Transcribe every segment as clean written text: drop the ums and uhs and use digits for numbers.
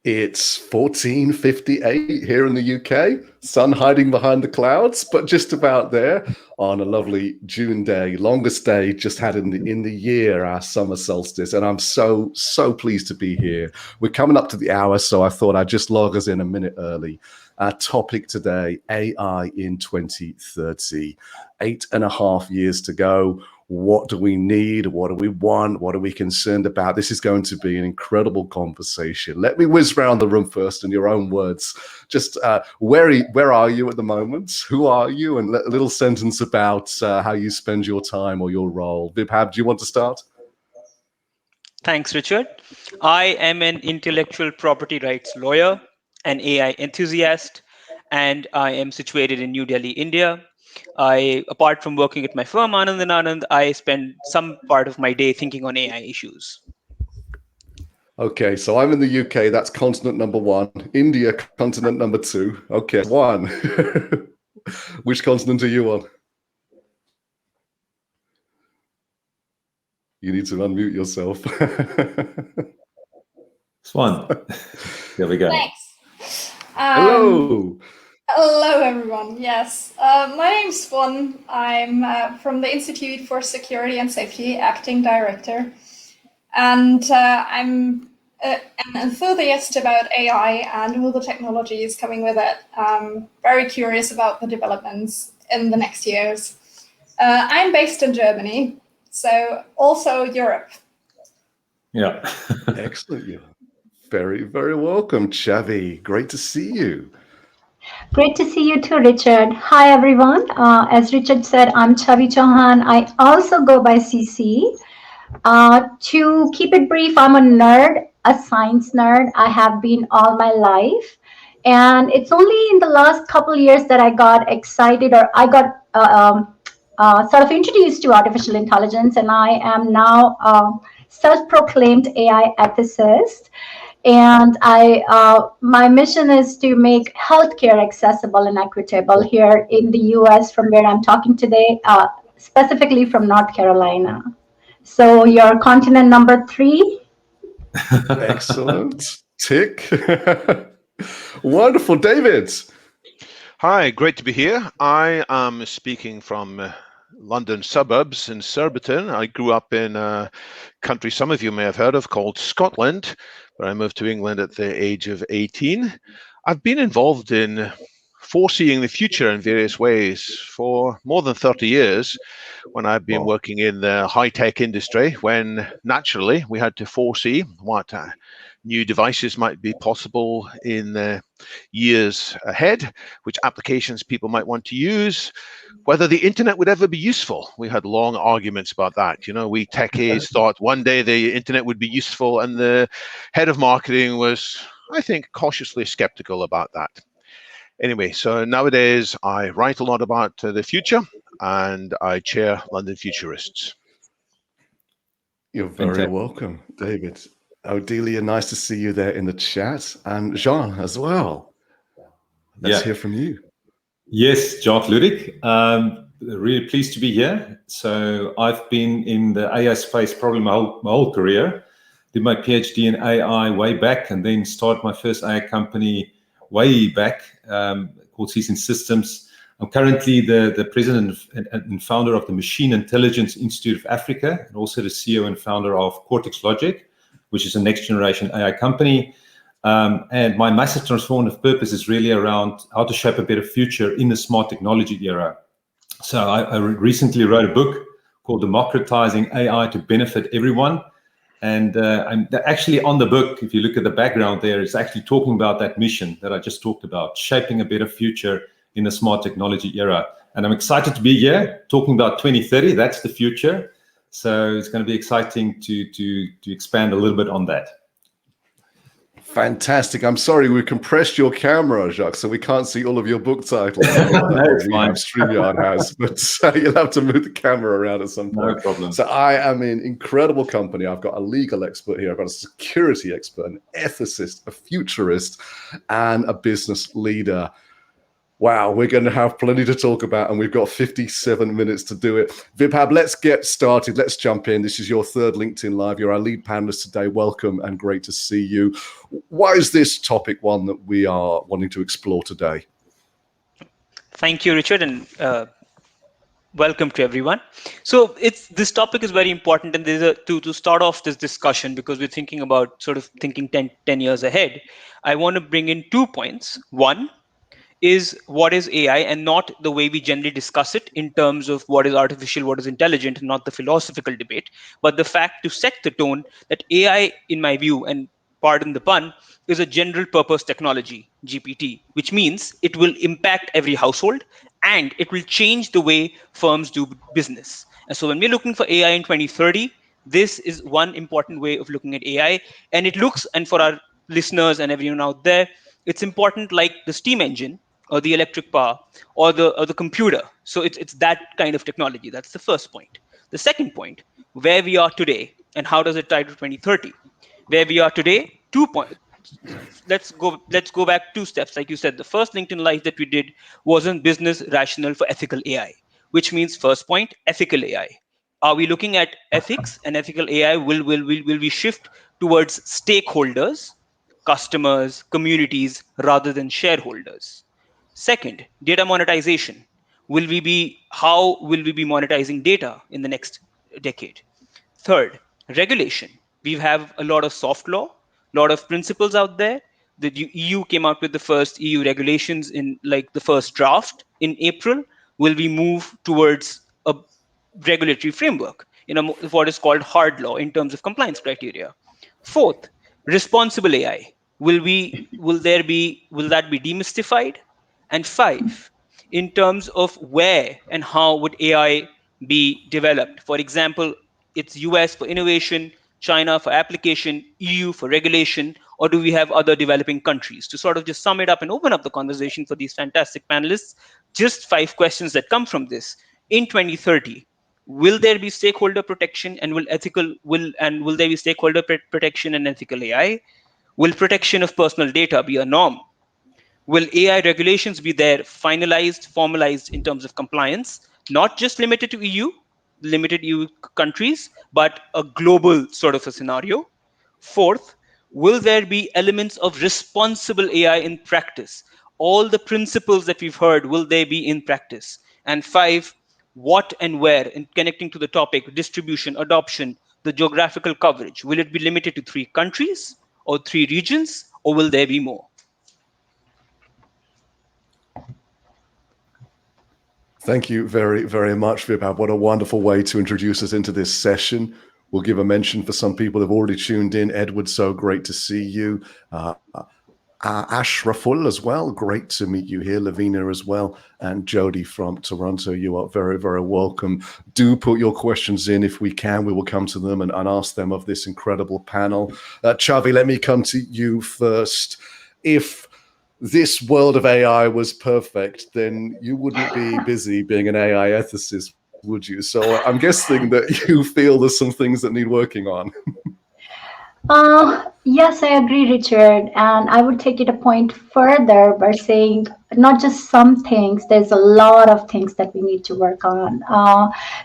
It's 14:58 here in the UK. Sun hiding behind the clouds, but just about there on a lovely June day, longest day just had in the year, our summer solstice. And I'm so pleased to be here. We're coming up to the hour, so I thought I'd just log us in a minute early. Our topic today, AI in 2030. 8.5 years to go. What do we need? What do we want? What are we concerned about? This is going to be an incredible conversation. Let me whiz around the room first in your own words. Just where are you at the moment? Who are you? And a little sentence about how you spend your time or your role. Vibhav, do you want to start? Thanks, Richard. I am an intellectual property rights lawyer, an AI enthusiast, and I am situated in New Delhi, India. Apart from working at my firm, Anand and Anand, I spend some part of my day thinking on AI issues. Okay, so I'm in the UK. That's continent number 1. India, continent number 2. Okay, 1. Which continent are you on? You need to unmute yourself. Swan. There we go. Thanks. Hello. Hello, everyone. Yes, my name's Swan. I'm from the Institute for Security and Safety, acting director. And I'm an enthusiast about AI and all the technologies coming with it. Very curious about the developments in the next years. I'm based in Germany, so also Europe. Yeah. Excellent. You're very, very welcome, Chhavi. Great to see you. Great to see you too, Richard. Hi, everyone. As Richard said, I'm Chhavi Chauhan. I also go by CC. To keep it brief, I'm a nerd, a science nerd. I have been all my life. And it's only in the last couple of years that I got excited, or I got sort of introduced to artificial intelligence. And I am now a self-proclaimed AI ethicist. And my mission is to make healthcare accessible and equitable here in the US, from where I'm talking today, specifically from North Carolina. So your continent number 3. Excellent. Tick. Wonderful. David. Hi, great to be here. I am speaking from London suburbs in Surbiton. I grew up in a country some of you may have heard of called Scotland, but I moved to England at the age of 18. I've been involved in foreseeing the future in various ways for more than 30 years, when I've been working in the high-tech industry, when naturally we had to foresee what new devices might be possible in the years ahead, which applications people might want to use, whether the internet would ever be useful. We had long arguments about that. You know, we techies thought one day the internet would be useful, and the head of marketing was, I think, cautiously skeptical about that. Anyway, so nowadays I write a lot about the future, and I chair London Futurists. You're very welcome, David. Odelia, nice to see you there in the chat, and Jean as well. Let's hear from you. Yes, Jacques, Ludik. Really pleased to be here. So I've been in the AI space probably my whole career. Did my PhD in AI way back, and then started my first AI company way back called Season Systems. I'm currently the president and founder of the Machine Intelligence Institute of Africa, and also the CEO and founder of Cortex Logic, which is a next generation AI company. And my massive transformative purpose is really around how to shape a better future in the smart technology era. So I recently wrote a book called Democratizing AI to Benefit Everyone. And I'm actually on the book, if you look at the background there, it's actually talking about that mission that I just talked about, shaping a better future in the smart technology era. And I'm excited to be here talking about 2030. That's the future. So it's going to be exciting to expand a little bit on that. Fantastic. I'm sorry, we compressed your camera, Jacques, so we can't see all of your book titles. StreamYard has, but you'll have to move the camera around at some point. No problem. So I am in incredible company. I've got a legal expert here. I've got a security expert, an ethicist, a futurist, and a business leader. Wow, we're going to have plenty to talk about, and we've got 57 minutes to do it. Vibhav, let's get started. Let's jump in. This is your third LinkedIn Live. You're our lead panelist today. Welcome and great to see you. Why is this topic one that we are wanting to explore today? Thank you, Richard, and welcome to everyone. So this topic is very important, and there's to start off this discussion, because we're thinking about sort of thinking 10 years ahead. I want to bring in 2 points. One is what is AI, and not the way we generally discuss it in terms of what is artificial, what is intelligent, and not the philosophical debate, but the fact to set the tone that AI, in my view, and pardon the pun, is a general purpose technology, GPT, which means it will impact every household and it will change the way firms do business. And so when we're looking for AI in 2030, this is one important way of looking at AI. And it looks, and for our listeners and everyone out there, it's important like the steam engine or the electric power or the computer. So it's that kind of technology. That's the first point. The second point, where we are today and how does it tie to 2030? Where we are today, 2 points. Let's go back 2 steps. Like you said, the first LinkedIn Live that we did was on business rationale for ethical AI, which means first point, ethical AI. Are we looking at ethics and ethical AI? Will we shift towards stakeholders, customers, communities, rather than shareholders? Second, data monetization. How will we be monetizing data in the next decade? Third, regulation. We have a lot of soft law, a lot of principles out there. The EU came out with the first EU regulations in like the first draft in April. Will we move towards a regulatory framework in what is called hard law in terms of compliance criteria? Fourth, responsible AI. Will that be demystified? And 5, in terms of where and how would AI be developed? For example, it's US for innovation, China for application, EU for regulation, or do we have other developing countries? To sort of just sum it up and open up the conversation for these fantastic panelists, just 5 questions that come from this. In 2030, will there be stakeholder protection, and will there be stakeholder protection and ethical AI? Will protection of personal data be a norm? Will AI regulations be there, finalized, formalized in terms of compliance, not just limited to limited EU countries, but a global sort of a scenario? Fourth, will there be elements of responsible AI in practice? All the principles that we've heard, will they be in practice? And 5, what and where, in connecting to the topic, distribution, adoption, the geographical coverage, will it be limited to 3 countries or 3 regions, or will there be more? Thank you very, very much, Vibhav. What a wonderful way to introduce us into this session. We'll give a mention for some people who've already tuned in. Edward, so great to see you. Ashraful as well, great to meet you here. Lavina as well, and Jody from Toronto, you are very, very welcome. Do put your questions in if we can. We will come to them and ask them of this incredible panel. Chhavi, let me come to you first. If this world of AI was perfect, then you wouldn't be busy being an AI ethicist, would you? So I'm guessing that you feel there's some things that need working on. Yes, I agree, Richard. And I would take it a point further by saying not just some things, there's a lot of things that we need to work on.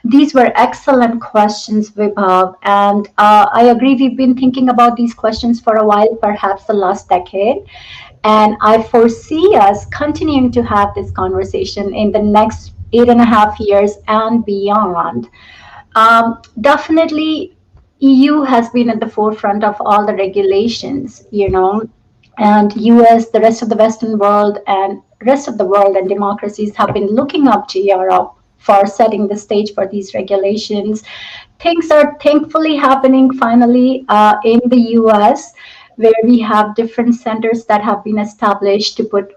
These were excellent questions, Vibhav. And I agree, we've been thinking about these questions for a while, perhaps the last decade. And I foresee us continuing to have this conversation in the next 8.5 years and beyond. Definitely, EU has been at the forefront of all the regulations, and US, the rest of the Western world, and rest of the world and democracies have been looking up to Europe for setting the stage for these regulations. Things are thankfully happening finally in the US, where we have different centers that have been established to put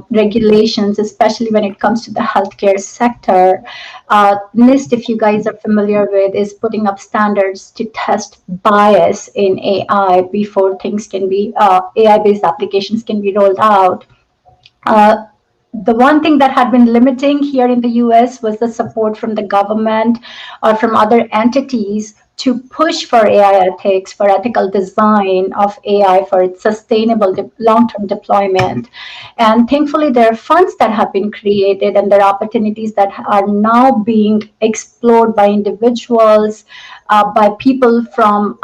regulations, especially when it comes to the healthcare sector. NIST, if you guys are familiar with, is putting up standards to test bias in AI before things can be, AI-based applications can be rolled out. The one thing that had been limiting here in the US was the support from the government or from other entities to push for AI ethics, for ethical design of AI, for its sustainable long-term deployment. And thankfully, there are funds that have been created, and there are opportunities that are now being explored by individuals, by people from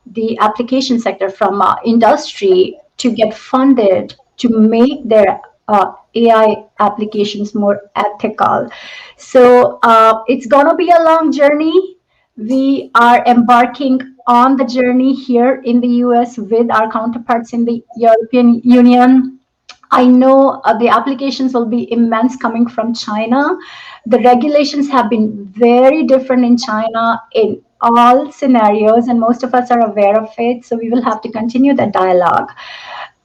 the application sector, from industry, to get funded to make their AI applications more ethical. So it's going to be a long journey. We are embarking on the journey here in the US with our counterparts in the European Union. I know the applications will be immense coming from China. The regulations have been very different in China in all scenarios, and most of us are aware of it. So we will have to continue the dialogue.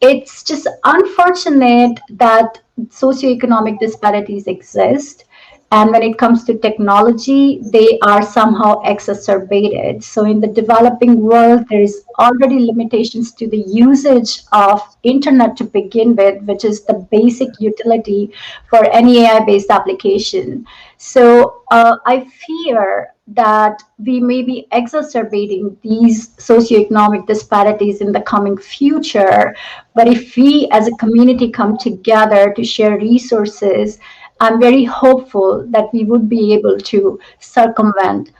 It's just unfortunate that socioeconomic disparities exist. And when it comes to technology, they are somehow exacerbated. So in the developing world, there is already limitations to the usage of internet to begin with, which is the basic utility for any AI-based application. So I fear that we may be exacerbating these socioeconomic disparities in the coming future. But if we as a community come together to share resources, I'm very hopeful that we would be able to circumvent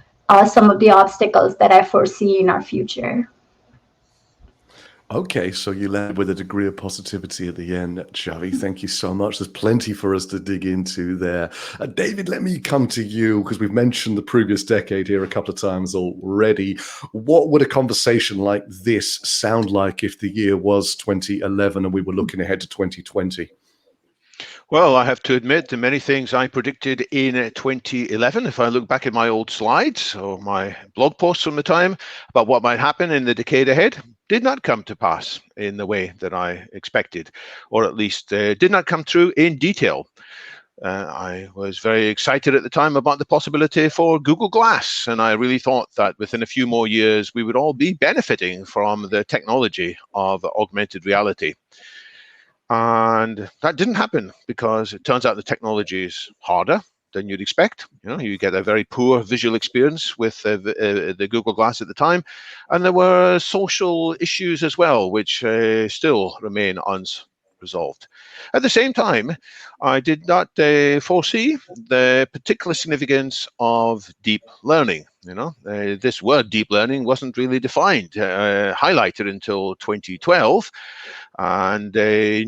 some of the obstacles that I foresee in our future. Okay, so you led with a degree of positivity at the end, Chhavi. Thank you so much. There's plenty for us to dig into there. David, let me come to you, because we've mentioned the previous decade here a couple of times already. What would a conversation like this sound like if the year was 2011 and we were looking ahead to 2020? Well, I have to admit that many things I predicted in 2011, if I look back at my old slides or my blog posts from the time about what might happen in the decade ahead, did not come to pass in the way that I expected, or at least did not come through in detail. I was very excited at the time about the possibility for Google Glass, and I really thought that within a few more years we would all be benefiting from the technology of augmented reality. And that didn't happen because it turns out the technology is harder than you'd expect. You get a very poor visual experience with the Google Glass at the time. And there were social issues as well, which still remain unresolved. At the same time, I did not foresee the particular significance of deep learning. This word deep learning wasn't really defined, highlighted until 2012. And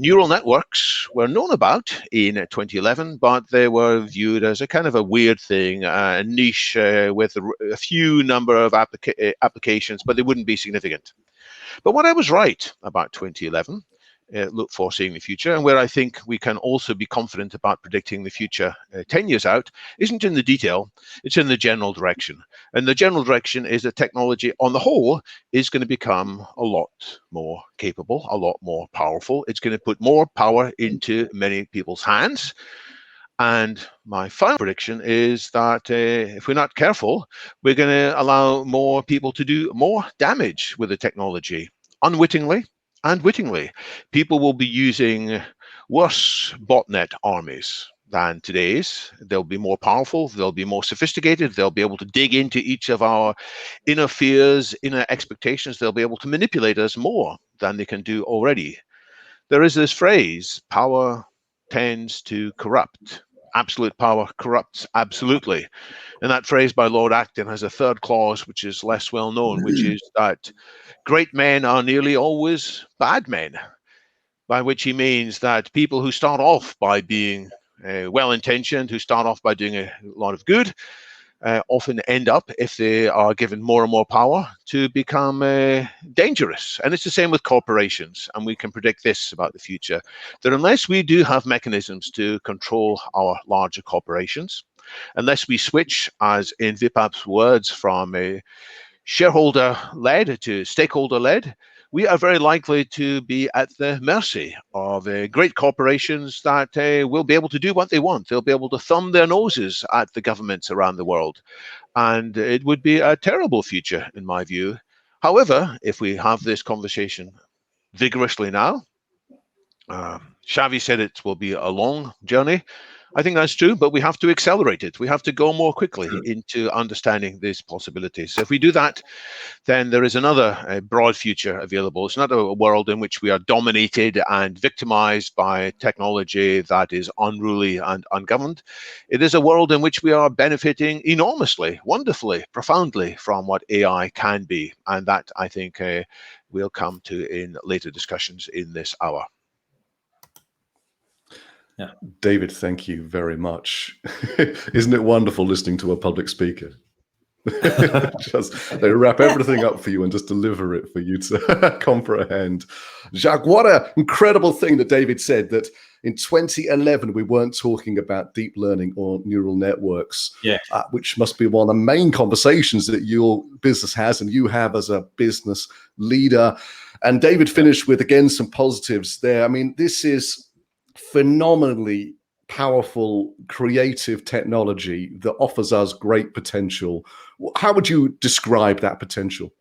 neural networks were known about in 2011, but they were viewed as a kind of a weird thing, a niche with a few number of applications, but they wouldn't be significant. But what I was right about 2011, look foreseeing the future, and where I think we can also be confident about predicting the future 10 years out, isn't in the detail, it's in the general direction. And the general direction is that technology on the whole is going to become a lot more capable, a lot more powerful. It's going to put more power into many people's hands. And my final prediction is that if we're not careful, we're going to allow more people to do more damage with the technology, unwittingly and wittingly. People will be using worse botnet armies than today's. They'll be more powerful, they'll be more sophisticated, they'll be able to dig into each of our inner fears, inner expectations, they'll be able to manipulate us more than they can do already. There is this phrase, power tends to corrupt. Absolute power corrupts absolutely. And that phrase by Lord Acton has a third clause, which is less well known, which is that great men are nearly always bad men, by which he means that people who start off by being well-intentioned, who start off by doing a lot of good, often end up, if they are given more and more power, to become dangerous. And it's the same with corporations. And we can predict this about the future, that unless we do have mechanisms to control our larger corporations, unless we switch, as in Vibhav's words, from a shareholder-led to stakeholder-led, we are very likely to be at the mercy of great corporations that will be able to do what they want. They'll be able to thumb their noses at the governments around the world. And it would be a terrible future, in my view. However, if we have this conversation vigorously now, Chhavi said it will be a long journey. I think that's true, but we have to accelerate it. We have to go more quickly into understanding these possibilities. So if we do that, then there is another broad future available. It's not a world in which we are dominated and victimized by technology that is unruly and ungoverned. It is a world in which we are benefiting enormously, wonderfully, profoundly from what AI can be. And that, I think, we'll come to in later discussions in this hour. Yeah. David, thank you very much. Isn't it wonderful listening to a public speaker? They wrap everything up for you and just deliver it for you to comprehend. Jacques, what an incredible thing that David said, that in 2011 we weren't talking about deep learning or neural networks, which must be one of the main conversations that your business has and you have as a business leader. And David finished with, again, some positives there. I mean, this is phenomenally powerful, creative technology that offers us great potential. How would you describe that potential?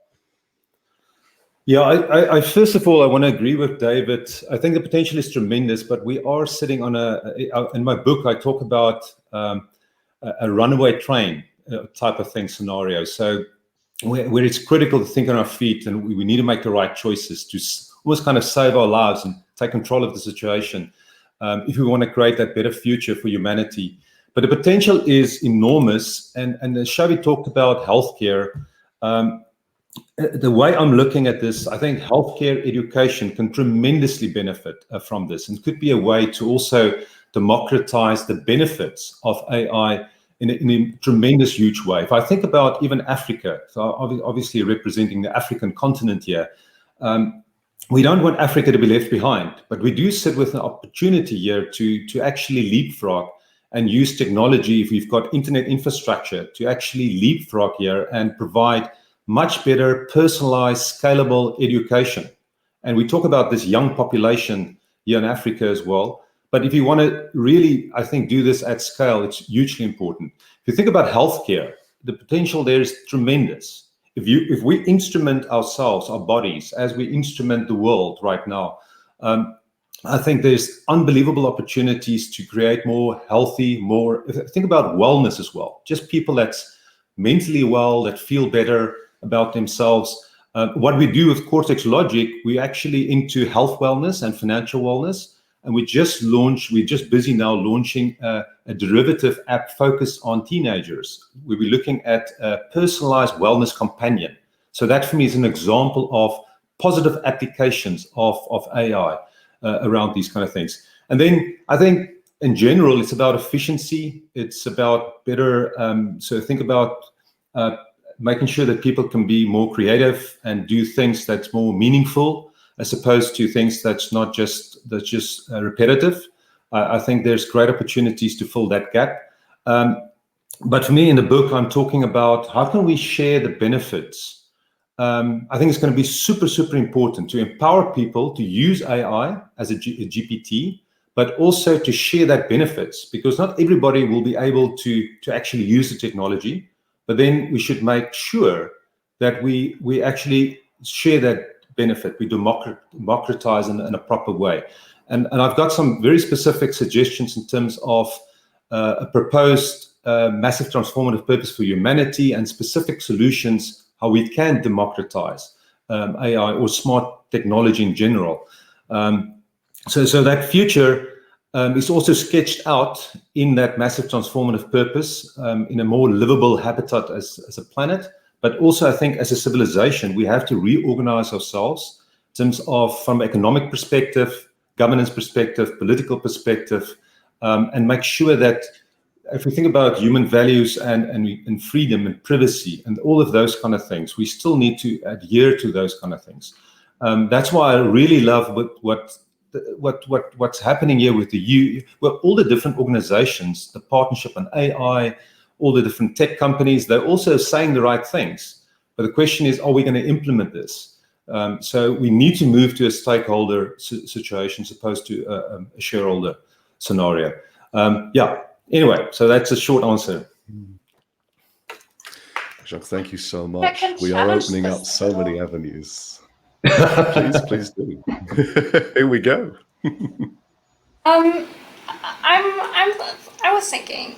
Yeah, I first of all, I want to agree with David. I think the potential is tremendous, but we are sitting on in my book, I talk about a runaway train type of thing scenario. So where it's critical to think on our feet and we need to make the right choices to almost kind of save our lives and take control of the situation. If we want to create that better future for humanity. But the potential is enormous. And as Chhavi talked about healthcare, the way I'm looking at this, I think healthcare education can tremendously benefit from this, and could be a way to also democratize the benefits of AI in a tremendous, huge way. If I think about even Africa, so obviously representing the African continent here, we don't want Africa to be left behind, but we do sit with an opportunity here to actually leapfrog and use technology, if we've got internet infrastructure, to actually leapfrog here and provide much better personalized, scalable education. And we talk about this young population here in Africa as well. But if you want to really, I think, do this at scale, it's hugely important. If you think about healthcare, the potential there is tremendous. If we instrument ourselves, our bodies, as we instrument the world right now, I think there's unbelievable opportunities to create more healthy, think about wellness as well. Just people that's mentally well, that feel better about themselves. What we do with Cortex Logic, we're actually into health wellness and financial wellness. And we're just busy now launching a derivative app focused on teenagers. We'll be looking at a personalized wellness companion. So that for me is an example of positive applications of AI around these kind of things. And then I think in general, it's about efficiency. It's about better, so think about making sure that people can be more creative and do things that's more meaningful, as opposed to things that's just repetitive. I think there's great opportunities to fill that gap. But for me in the book, I'm talking about how can we share the benefits. I think it's going to be super, super important to empower people to use AI as a GPT, but also to share that benefits, because not everybody will be able to actually use the technology. But then we should make sure that we actually share that benefit, we democratize in a proper way. And I've got some very specific suggestions in terms of a proposed massive transformative purpose for humanity and specific solutions, how we can democratize AI or smart technology in general. So that future is also sketched out in that massive transformative purpose in a more livable habitat as a planet. But also, I think as a civilization, we have to reorganize ourselves in terms of, from an economic perspective, governance perspective, political perspective, and make sure that if we think about human values and freedom and privacy and all of those kind of things, we still need to adhere to those kind of things. That's why I really love what's happening here with all the different organizations, the partnership on AI, all the different tech companies. They're also saying the right things. But the question is, are we going to implement this? So we need to move to a stakeholder situation as opposed to a shareholder scenario. Anyway, so that's a short answer. Jacques, thank you so much. We are opening up so many avenues. Please do. Here we go. I I was thinking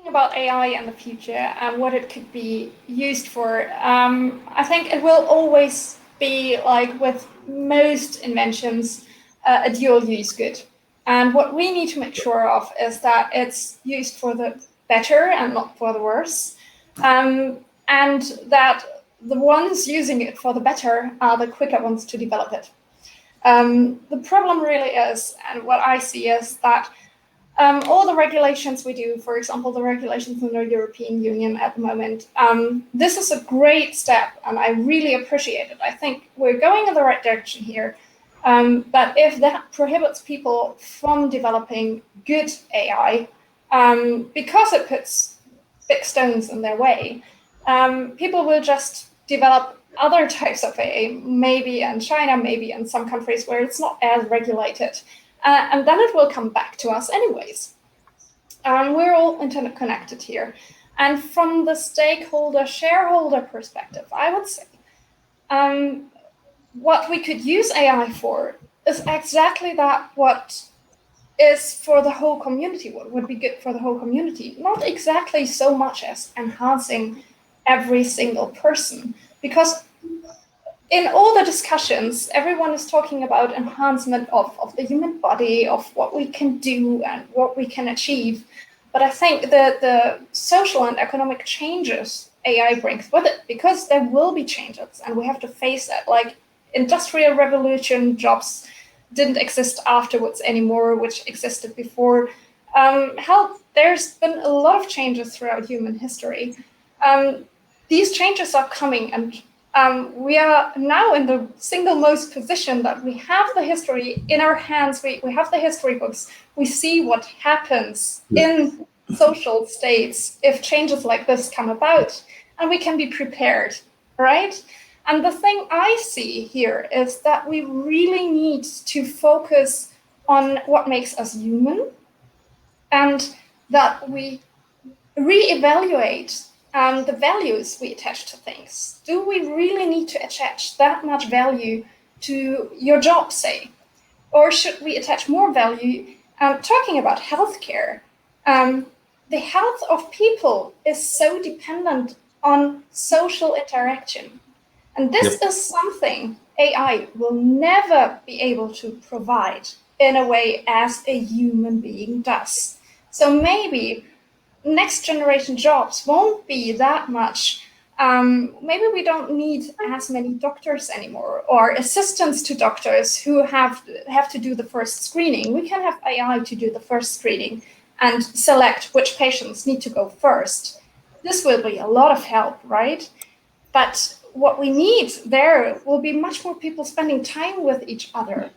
about AI and the future and what it could be used for. I think it will always be, like with most inventions, a dual use good. And what we need to make sure of is that it's used for the better and not for the worse. And that the ones using it for the better are the quicker ones to develop it. The problem really is, and what I see is that all the regulations we do, for example, the regulations in the European Union at the moment, this is a great step, and I really appreciate it. I think we're going in the right direction here. But if that prohibits people from developing good AI, because it puts big stones in their way, people will just develop other types of AI, maybe in China, maybe in some countries where it's not as regulated. And then it will come back to us anyways. We're all internet connected here. And from the shareholder perspective, I would say what we could use AI for is exactly that, what is for the whole community, what would be good for the whole community. Not exactly so much as enhancing every single person, because in all the discussions, everyone is talking about enhancement of the human body, of what we can do and what we can achieve. But I think the social and economic changes AI brings with it, because there will be changes and we have to face that. Like industrial revolution, jobs didn't exist afterwards anymore, which existed before. There's been a lot of changes throughout human history. These changes are coming, and we are now in the single most position that we have the history in our hands. We have the history books. We see what happens in social states if changes like this come about, and we can be prepared, right? And the thing I see here is that we really need to focus on what makes us human, and that we reevaluate the values we attach to things. Do we really need to attach that much value to your job, say? Or should we attach more value? Talking about healthcare, the health of people is so dependent on social interaction. And this is something AI will never be able to provide in a way as a human being does. So maybe next generation jobs won't be that much. Maybe we don't need as many doctors anymore, or assistants to doctors who have to do the first screening. We can have AI to do the first screening and select which patients need to go first. This will be a lot of help, right? But what we need there will be much more people spending time with each other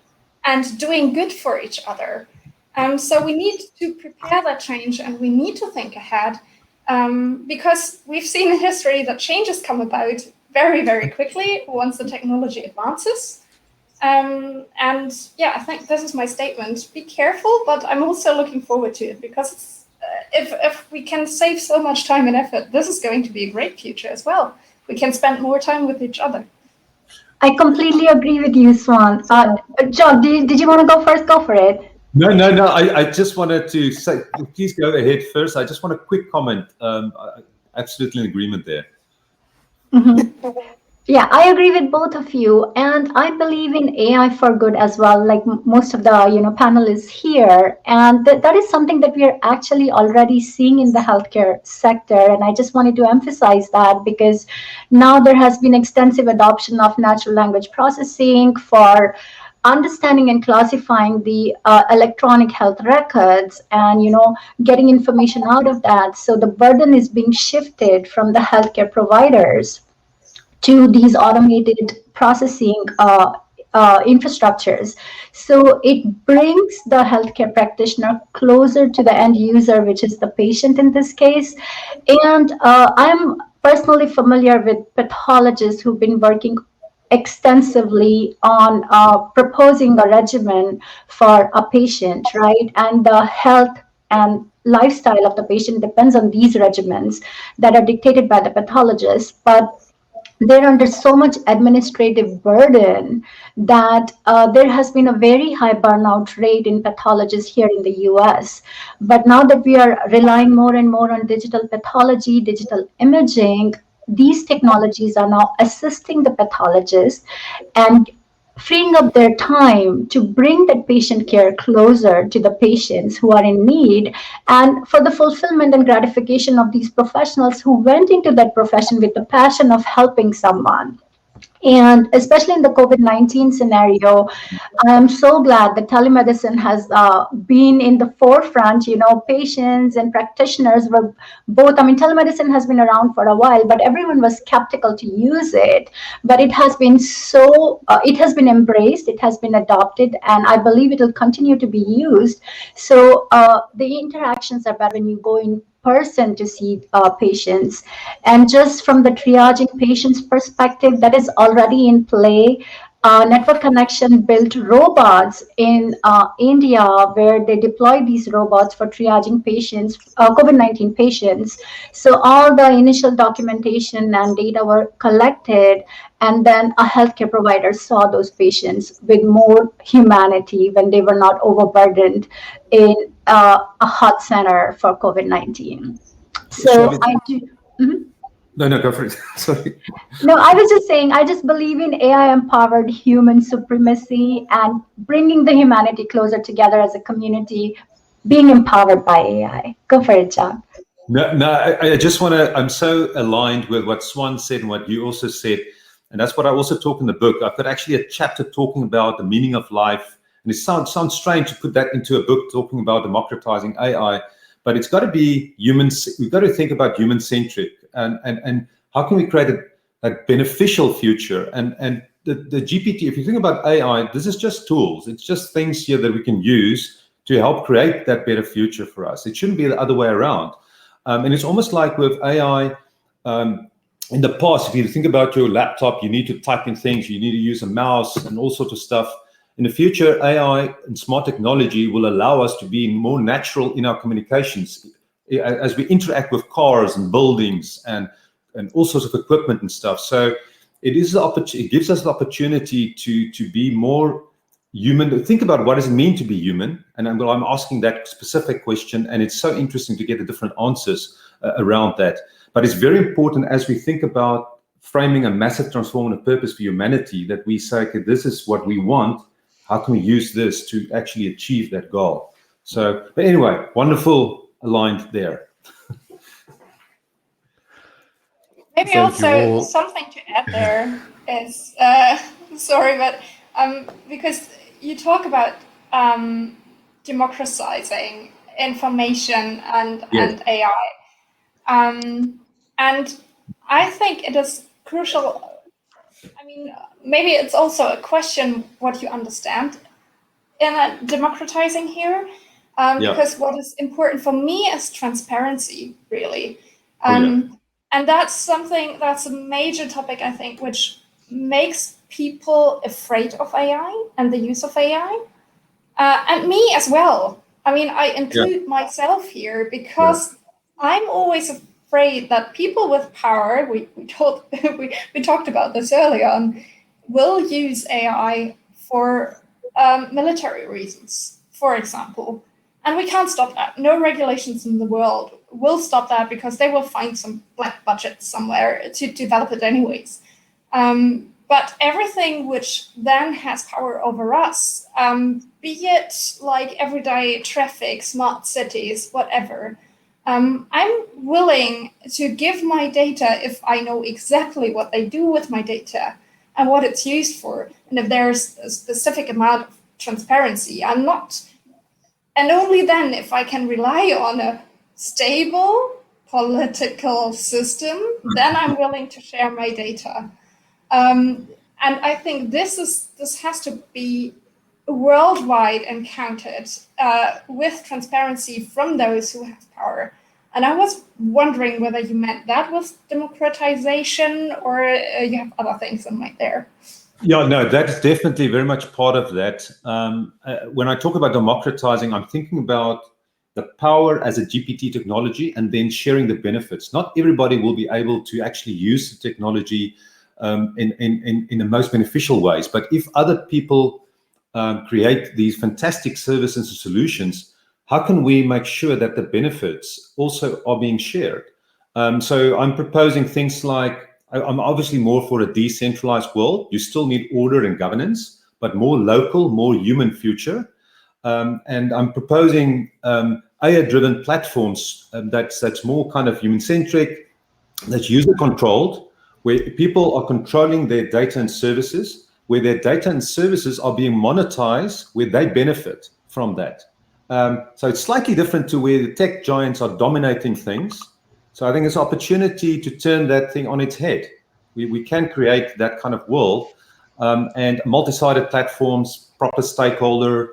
and doing good for each other. So we need to prepare that change, and we need to think ahead, because we've seen in history that changes come about very, very quickly once the technology advances. And yeah, I think this is my statement. Be careful, but I'm also looking forward to it, because it's, if we can save so much time and effort, this is going to be a great future as well. We can spend more time with each other. I completely agree with you, Swan. John, did you want to go first? Go for it. No. I just wanted to say, please go ahead first. I just want a quick comment. Absolutely in agreement there. Mm-hmm. Yeah, I agree with both of you, and I believe in AI for good as well, like most of the panelists here, and that is something that we are actually already seeing in the healthcare sector. And I just wanted to emphasize that, because now there has been extensive adoption of natural language processing for understanding and classifying the electronic health records, and getting information out of that. So the burden is being shifted from the healthcare providers to these automated processing infrastructures. So it brings the healthcare practitioner closer to the end user, which is the patient in this case. And I'm personally familiar with pathologists who've been working extensively on proposing a regimen for a patient, right? And the health and lifestyle of the patient depends on these regimens that are dictated by the pathologist. But they're under so much administrative burden that there has been a very high burnout rate in pathologists here in the US. But now that we are relying more and more on digital pathology, digital imaging, these technologies are now assisting the pathologists and freeing up their time to bring that patient care closer to the patients who are in need, and for the fulfillment and gratification of these professionals who went into that profession with the passion of helping someone. And especially in the COVID-19 scenario, I am so glad that telemedicine has been in the forefront. You know, patients and practitioners were both, I mean, telemedicine has been around for a while, but everyone was skeptical to use it. But it has been it has been embraced, it has been adopted, and I believe it will continue to be used. So the interactions are better when you go in person to see patients. And just from the triaging patients perspective, that is already in play. Network Connection built robots in India where they deployed these robots for triaging patients, COVID-19 patients. So all the initial documentation and data were collected, and then a healthcare provider saw those patients with more humanity when they were not overburdened in a hot center for COVID-19. So I do. Mhm. No, go for it. Sorry. No, I was just saying, I just believe in AI-empowered human supremacy and bringing the humanity closer together as a community, being empowered by AI. Go for it, Jacques. No, I just want to, I'm so aligned with what Swan said and what you also said. And that's what I also talk in the book. I've got actually a chapter talking about the meaning of life. And it sounds strange to put that into a book talking about democratizing AI, but it's got to be human. We've got to think about human-centric and how can we create a beneficial future? And the GPT, if you think about AI, this is just tools. It's just things here that we can use to help create that better future for us. It shouldn't be the other way around. And it's almost like with AI, in the past, if you think about your laptop, you need to type in things, you need to use a mouse and all sorts of stuff. In the future, AI and smart technology will allow us to be more natural in our communications as we interact with cars and buildings and all sorts of equipment and stuff. So it gives us the opportunity to be more human, to think about what does it mean to be human. And I'm asking that specific question, and it's so interesting to get the different answers around that. But it's very important as we think about framing a massive transformative purpose for humanity that we say, okay, this is what we want. How can we use this to actually achieve that goal? So, but anyway, wonderful aligned there. Maybe also something to add there is, sorry, but because you talk about democratizing information and AI. And I think it is crucial. I mean, maybe it's also a question what you understand in democratizing here, because what is important for me is transparency, really. And that's something, that's a major topic, I think, which makes people afraid of AI and the use of AI. And me as well. I mean, I include myself here because I'm always afraid that people with power, we talked about this earlier on, will use AI for military reasons, for example. And we can't stop that. No regulations in the world will stop that because they will find some black budget somewhere to develop it anyways. But everything which then has power over us, be it like everyday traffic, smart cities, whatever, I'm willing to give my data if I know exactly what they do with my data and what it's used for. And if there's a specific amount of transparency, I'm not. And only then, if I can rely on a stable political system, then I'm willing to share my data. And I think this has to be worldwide encountered with transparency from those who have power. And I was wondering whether you meant that was democratization or you have other things in mind there. Yeah, no, that's definitely very much part of that. When I talk about democratizing, I'm thinking about the power as a GPT technology and then sharing the benefits. Not everybody will be able to actually use the technology in the most beneficial ways. But if other people create these fantastic services and solutions, how can we make sure that the benefits also are being shared? So I'm proposing things like, I'm obviously more for a decentralized world. You still need order and governance, but more local, more human future. And I'm proposing AI-driven platforms that's more kind of human-centric, that's user-controlled, where people are controlling their data and services, where their data and services are being monetized, where they benefit from that. So it's slightly different to where the tech giants are dominating things. So I think it's an opportunity to turn that thing on its head. We can create that kind of world, and multi-sided platforms, proper stakeholder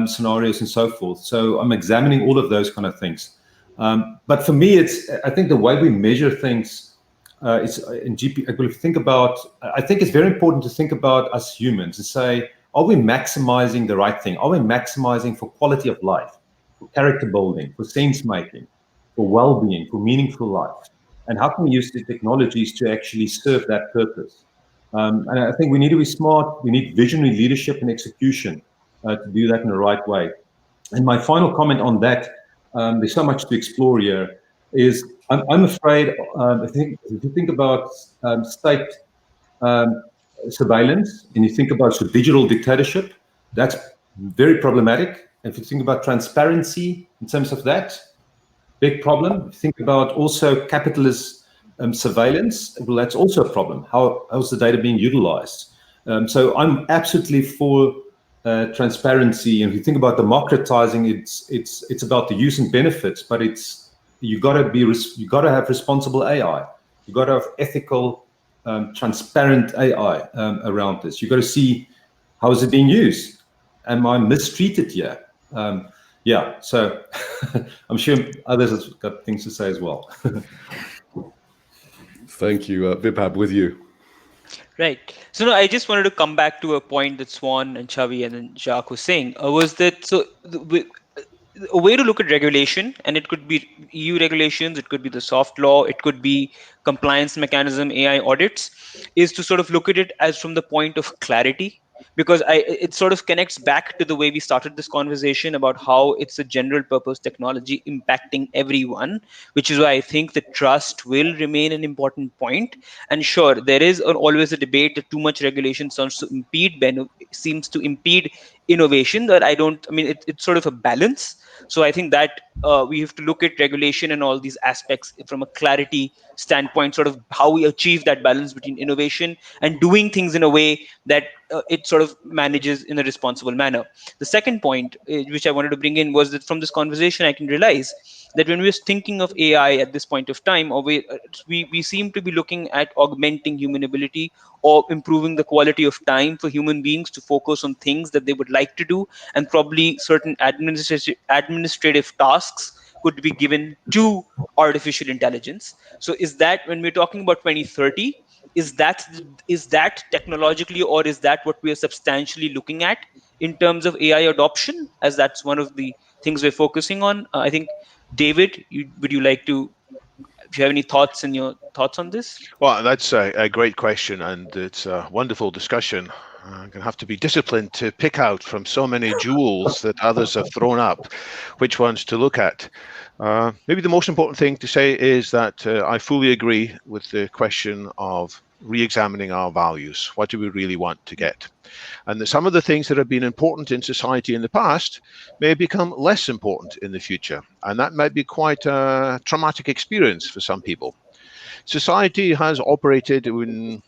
scenarios, and so forth. So I'm examining all of those kind of things. But for me, I think the way we measure things is in GP. I think it's very important to think about us humans and say, are we maximizing the right thing? Are we maximizing for quality of life, for character building, for sense making, for well-being, for meaningful life? And how can we use the technologies to actually serve that purpose? And I think we need to be smart. We need visionary leadership and execution to do that in the right way. And my final comment on that, there's so much to explore here, is I'm afraid, I think if you think about state surveillance, and you think about digital dictatorship, that's very problematic. If you think about transparency in terms of that, big problem. If you think about also capitalist surveillance, well, that's also a problem. How's the data being utilized? So I'm absolutely for transparency. And if you think about democratizing, it's about the use and benefits, but you got to have responsible AI. You got to have ethical, transparent AI around this. You got to see how is it being used. Am I mistreated here? Yeah, so I'm sure others have got things to say as well. Thank you, Vibhav, with you. Right. So no, I just wanted to come back to a point that Swan and Chhavi and then Jacques was saying, was that a way to look at regulation, and it could be EU regulations, it could be the soft law, it could be compliance mechanism, AI audits, is to sort of look at it as from the point of clarity, because it sort of connects back to the way we started this conversation about how it's a general purpose technology impacting everyone, which is why I think that trust will remain an important point. And sure, there is always a debate that too much regulation seems to impede innovation. That it's sort of a balance. So I think that we have to look at regulation and all these aspects from a clarity standpoint, sort of how we achieve that balance between innovation and doing things in a way that it sort of manages in a responsible manner. The second point, which I wanted to bring in, was that from this conversation, I can realize that when we're thinking of AI at this point of time, or we seem to be looking at augmenting human ability or improving the quality of time for human beings to focus on things that they would like to do, and probably certain administrative tasks could be given to artificial intelligence. So is that, when we're talking about 2030, is that technologically, or is that what we are substantially looking at in terms of AI adoption, as that's one of the things we're focusing on? I think, David, would you like to, if you have any thoughts on this? Well, that's a great question, and it's a wonderful discussion. I'm going to have to be disciplined to pick out from so many jewels that others have thrown up which ones to look at. Maybe the most important thing to say is that I fully agree with the question of re-examining our values. What do we really want to get? And that some of the things that have been important in society in the past may become less important in the future. And that might be quite a traumatic experience for some people. Society has operated in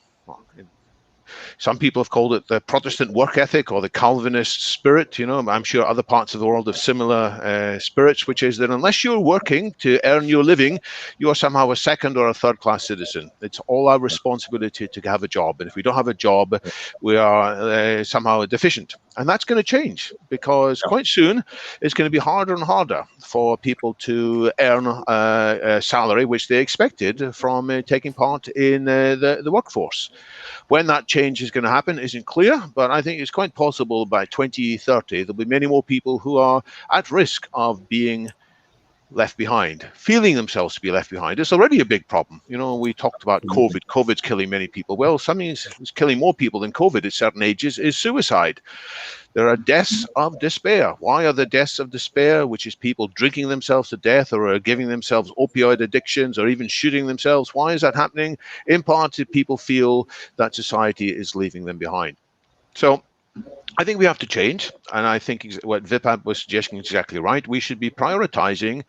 some people have called it the Protestant work ethic or the Calvinist spirit. You know, I'm sure other parts of the world have similar spirits, which is that unless you're working to earn your living, you are somehow a second or a third class citizen. It's all our responsibility to have a job. And if we don't have a job, we are somehow deficient. And that's going to change, because quite soon it's going to be harder and harder for people to earn a salary which they expected from taking part in the workforce. When that change is going to happen isn't clear, but I think it's quite possible by 2030 there'll be many more people who are at risk of being left behind, feeling themselves to be left behind. It's already a big problem. You know, we talked about COVID. COVID's killing many people. Well, something is killing more people than COVID at certain ages is suicide. There are deaths of despair. Why are there deaths of despair, which is people drinking themselves to death or giving themselves opioid addictions or even shooting themselves? Why is that happening? In part, people feel that society is leaving them behind. So I think we have to change, and I think what Vibhav was suggesting is exactly right. We should be prioritizing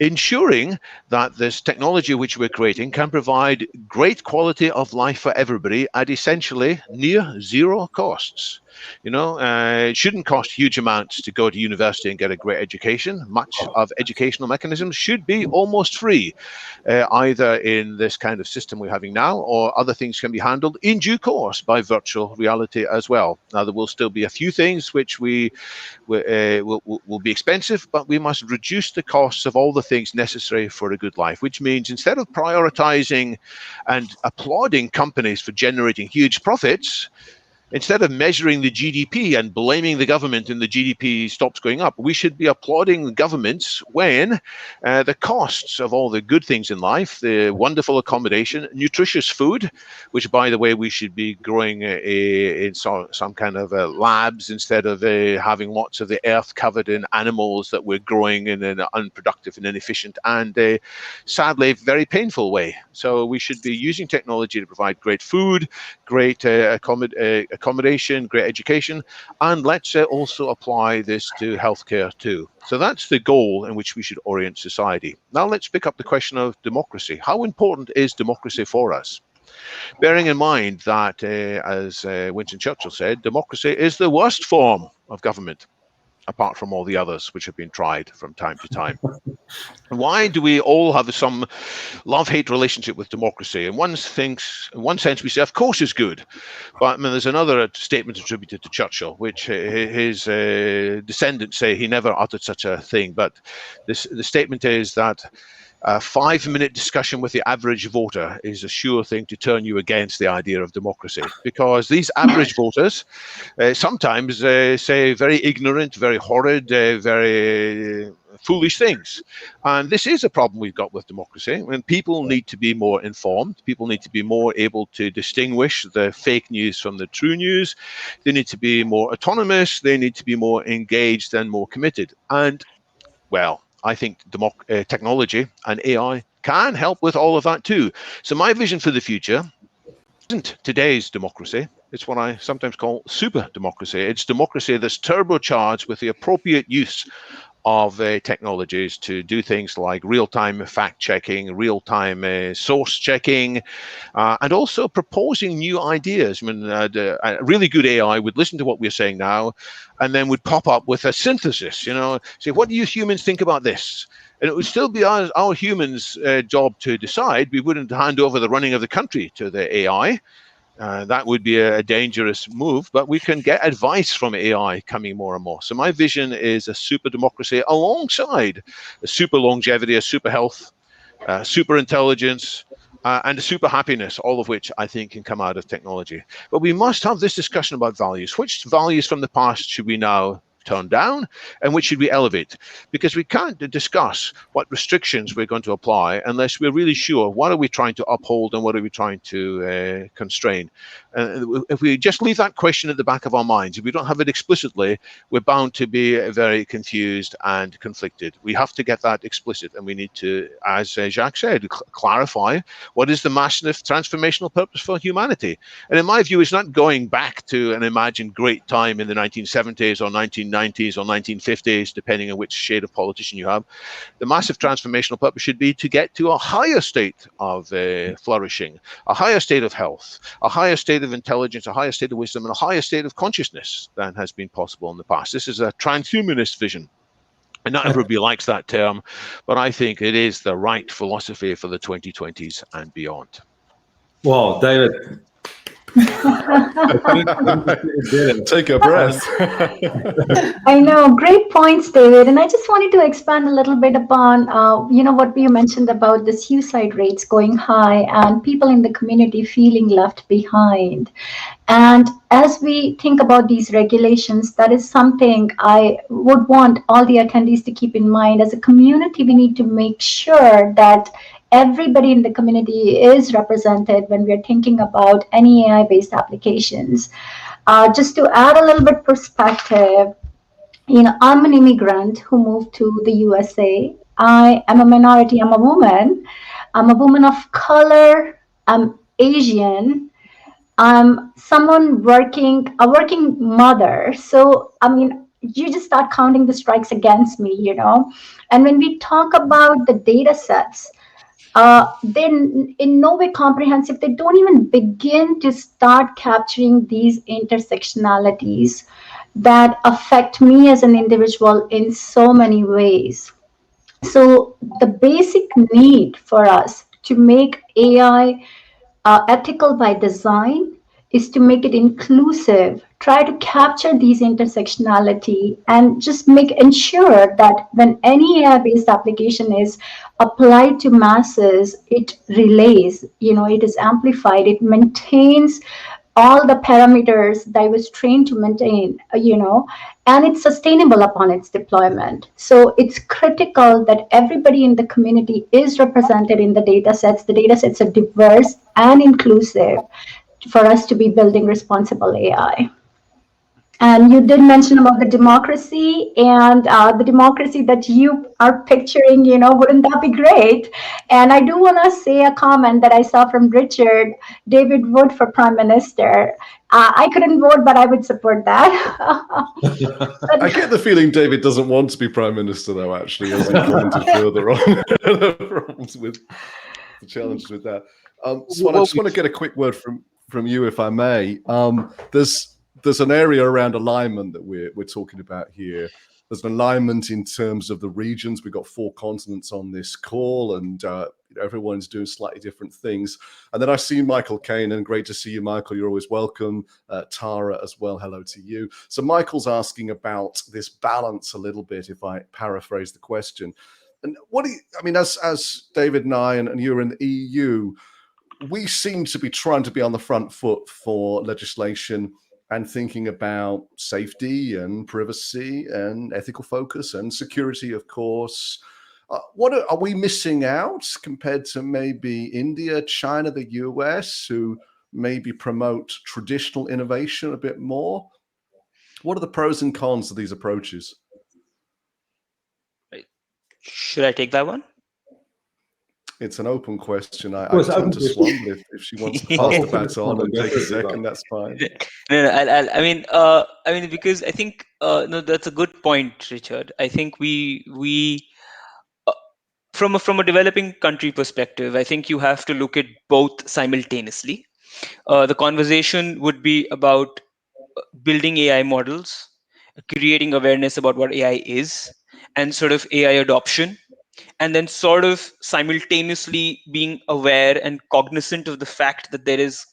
ensuring that this technology which we're creating can provide great quality of life for everybody at essentially near zero costs. You know, it shouldn't cost huge amounts to go to university and get a great education. Much of educational mechanisms should be almost free, either in this kind of system we're having now, or other things can be handled in due course by virtual reality as well. Now, there will still be a few things which will be expensive, but we must reduce the costs of all the things necessary for a good life, which means instead of prioritizing and applauding companies for generating huge profits, instead of measuring the GDP and blaming the government and the GDP stops going up, we should be applauding governments when the costs of all the good things in life, the wonderful accommodation, nutritious food, which, by the way, we should be growing in some kind of labs instead of having lots of the earth covered in animals that we're growing in an unproductive and inefficient and sadly very painful way. So we should be using technology to provide great food, great accommodation, great education, and let's also apply this to healthcare too. So that's the goal in which we should orient society. Now let's pick up the question of democracy. How important is democracy for us? Bearing in mind that, as Winston Churchill said, democracy is the worst form of government, apart from all the others which have been tried from time to time. Why do we all have some love-hate relationship with democracy? In one sense, we say, of course, it's good. But I mean, there's another statement attributed to Churchill, which his descendants say he never uttered such a thing. But the statement is that a 5-minute discussion with the average voter is a sure thing to turn you against the idea of democracy, because these average voters sometimes say very ignorant, very horrid, very foolish things. And this is a problem we've got with democracy. When people need to be more informed, people need to be more able to distinguish the fake news from the true news. They need to be more autonomous. They need to be more engaged and more committed. And, well, I think technology and AI can help with all of that too. So my vision for the future isn't today's democracy. It's what I sometimes call super democracy. It's democracy that's turbocharged with the appropriate use of technologies to do things like real-time fact-checking, real-time source checking, and also proposing new ideas. I mean, a really good AI would listen to what we're saying now and then would pop up with a synthesis, you know, say, what do you humans think about this? And it would still be our humans' job to decide. We wouldn't hand over the running of the country to the AI. That would be a dangerous move, but we can get advice from AI coming more and more. So my vision is a super democracy alongside a super longevity, a super health, super intelligence, and a super happiness, all of which I think can come out of technology. But we must have this discussion about values. Which values from the past should we now turn down and which should we elevate? Because we can't discuss what restrictions we're going to apply unless we're really sure what are we trying to uphold and what are we trying to constrain. If we just leave that question at the back of our minds, if we don't have it explicitly, we're bound to be very confused and conflicted. We have to get that explicit, and we need to, as Jacques said, clarify what is the massive transformational purpose for humanity. And in my view, it's not going back to an imagined great time in the 1970s or 1990s or 1950s, depending on which shade of politician you have. The massive transformational purpose should be to get to a higher state of flourishing, a higher state of health, a higher state of intelligence, a higher state of wisdom, and a higher state of consciousness than has been possible in the past. This is a transhumanist vision. And not everybody likes that term, but I think it is the right philosophy for the 2020s and beyond. Well, David, Take a breath. I know, great points, David. And I just wanted to expand a little bit upon, what you mentioned about the suicide rates going high and people in the community feeling left behind. And as we think about these regulations, that is something I would want all the attendees to keep in mind. As a community, we need to make sure that everybody in the community is represented when we're thinking about any AI-based applications. Just to add a little bit perspective, I'm an immigrant who moved to the USA. I am a minority. I'm a woman. I'm a woman of color. I'm Asian. I'm someone a working mother. So, I mean, you just start counting the strikes against me. And when we talk about the data sets, they're in no way comprehensive. They don't even begin to start capturing these intersectionalities that affect me as an individual in so many ways. So the basic need for us to make AI ethical by design is to make it inclusive, try to capture these intersectionality, and just ensure that when any AI-based application is applied to masses, it relays, it is amplified, it maintains all the parameters that I was trained to maintain, and it's sustainable upon its deployment. So it's critical that everybody in the community is represented in the data sets. The data sets are diverse and inclusive for us to be building responsible AI. And you did mention about the democracy and the democracy that you are picturing, wouldn't that be great? And I do want to say a comment that I saw from Richard, David Wood for Prime Minister. I couldn't vote, but I would support that. I get the feeling David doesn't want to be Prime Minister, though, actually, as he commented further on the problems with the challenges with that. Swan, I just want to get a quick word from you, if I may. There's an area around alignment that we're talking about here. There's an alignment in terms of the regions. We've got 4 continents on this call, and everyone's doing slightly different things. And then I see Michael Kane, and great to see you, Michael. You're always welcome. Tara as well. Hello to you. So Michael's asking about this balance a little bit, if I paraphrase the question. And as David and I and you're in the EU, we seem to be trying to be on the front foot for legislation and thinking about safety and privacy and ethical focus and security, of course. What are we missing out compared to maybe India, China, the US, who maybe promote traditional innovation a bit more? What are the pros and cons of these approaches? Should I take that one? It's an open question. I turn to Swantje if she wants to pass the baton and take a second. That's fine. No, because I think that's a good point, Richard. I think we from a developing country perspective, I think you have to look at both simultaneously. The conversation would be about building AI models, creating awareness about what AI is, and sort of AI adoption, and then sort of simultaneously being aware and cognizant of the fact that there is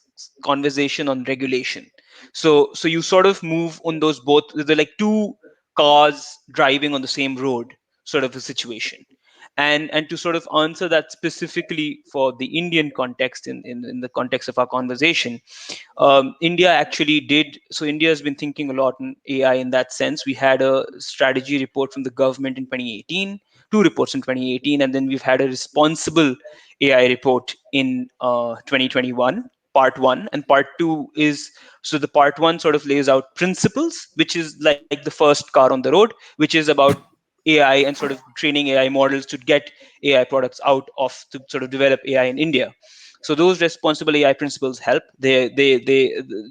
conversation on regulation. So you sort of move on those both. They're like 2 cars driving on the same road sort of a situation. And to sort of answer that specifically for the Indian context, in the context of our conversation, India actually did. So India has been thinking a lot on AI in that sense. We had a strategy report from the government in 2018, 2 reports in 2018, and then we've had a responsible AI report in 2021, part 1. And part 2 is, so the part 1 sort of lays out principles, which is like the first car on the road, which is about AI and sort of training AI models to get AI products out of, to sort of develop AI in India. So those responsible AI principles help. They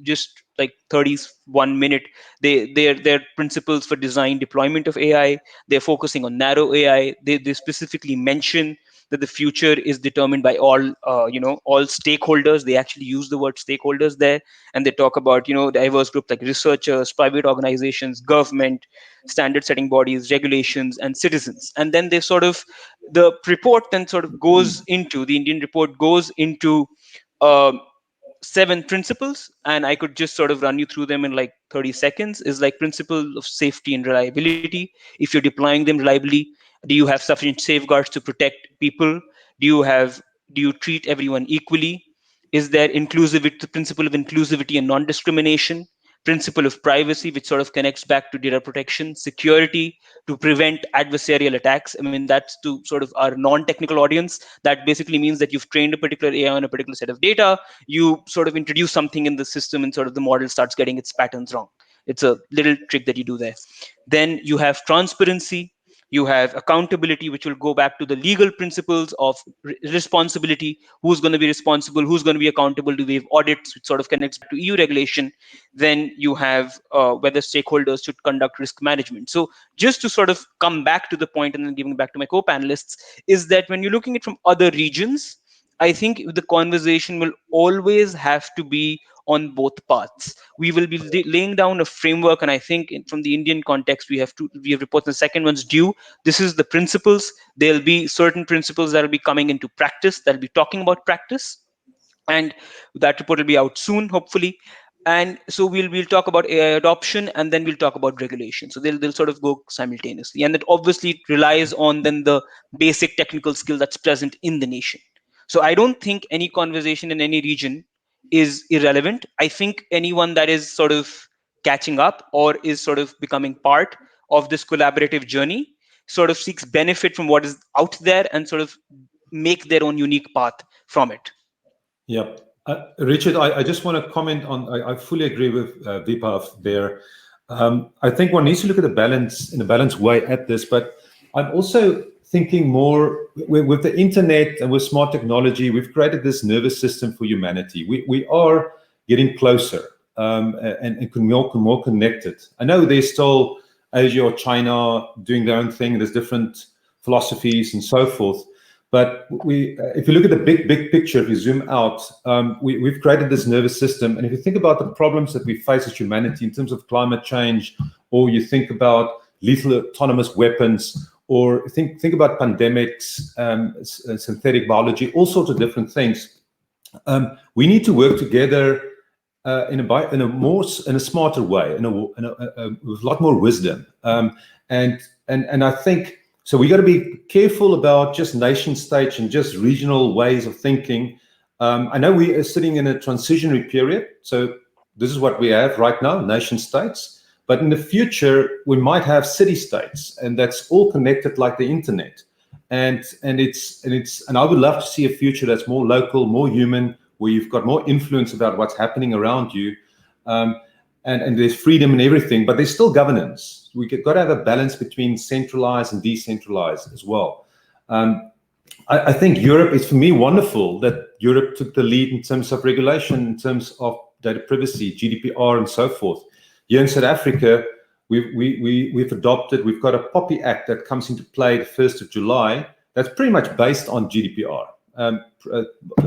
just like 31 minute. They're principles for design deployment of AI. They're focusing on narrow AI. They specifically mention that the future is determined by all all stakeholders. They actually use the word stakeholders there, and they talk about diverse groups like researchers, private organizations, government, standard setting bodies, regulations, and citizens. And then they sort of, the report then sort of goes into, the Indian report goes into 7 principles, and I could just sort of run you through them in like 30 seconds. Is like principle of safety and reliability. If you're deploying them reliably, do you have sufficient safeguards to protect people? Do you treat everyone equally? Is there inclusivity, the principle of inclusivity and non-discrimination? Principle of privacy, which sort of connects back to data protection, security, to prevent adversarial attacks. I mean, that's to sort of our non-technical audience. That basically means that you've trained a particular AI on a particular set of data. You sort of introduce something in the system, and sort of the model starts getting its patterns wrong. It's a little trick that you do there. Then you have transparency. You have accountability, which will go back to the legal principles of responsibility. Who's going to be responsible? Who's going to be accountable? Do we have audits, which sort of connects back to EU regulation? Then you have whether stakeholders should conduct risk management. So just to sort of come back to the point and then giving back to my co-panelists, is that when you're looking at it from other regions, I think the conversation will always have to be on both paths. We will be laying down a framework, and I think from the Indian context, we have reports. The second one's due. This is the principles. There'll be certain principles that will be coming into practice. That'll be talking about practice, and that report will be out soon, hopefully. And so we'll talk about AI adoption, and then we'll talk about regulation. So they'll sort of go simultaneously, and that obviously relies on then the basic technical skill that's present in the nation. So I don't think any conversation in any region is irrelevant. I think anyone that is sort of catching up or is sort of becoming part of this collaborative journey sort of seeks benefit from what is out there and sort of make their own unique path from it. Yeah. Richard, I just want to comment on, I fully agree with Vibhav there. I think one needs to look at the balance in a balanced way at this, but I'm also thinking more with the internet and with smart technology, we've created this nervous system for humanity. We are getting closer and more connected. I know there's still Asia or China doing their own thing. There's different philosophies and so forth. But if you look at the big picture, if you zoom out, we've created this nervous system. And if you think about the problems that we face as humanity in terms of climate change, or you think about lethal autonomous weapons, or think about pandemics, synthetic biology, all sorts of different things. We need to work together in a smarter way, with a lot more wisdom. And I think so. We got to be careful about just nation states and just regional ways of thinking. I know we are sitting in a transitionary period, so this is what we have right now, nation states. But in the future, we might have city states, and that's all connected like the internet. And I would love to see a future that's more local, more human, where you've got more influence about what's happening around you, and there's freedom and everything. But there's still governance. We got to have a balance between centralized and decentralized as well. I think Europe is, for me, wonderful that Europe took the lead in terms of regulation, in terms of data privacy, GDPR, and so forth. Here in South Africa, we've adopted, we've got a POPI Act that comes into play the 1st of July. That's pretty much based on GDPR,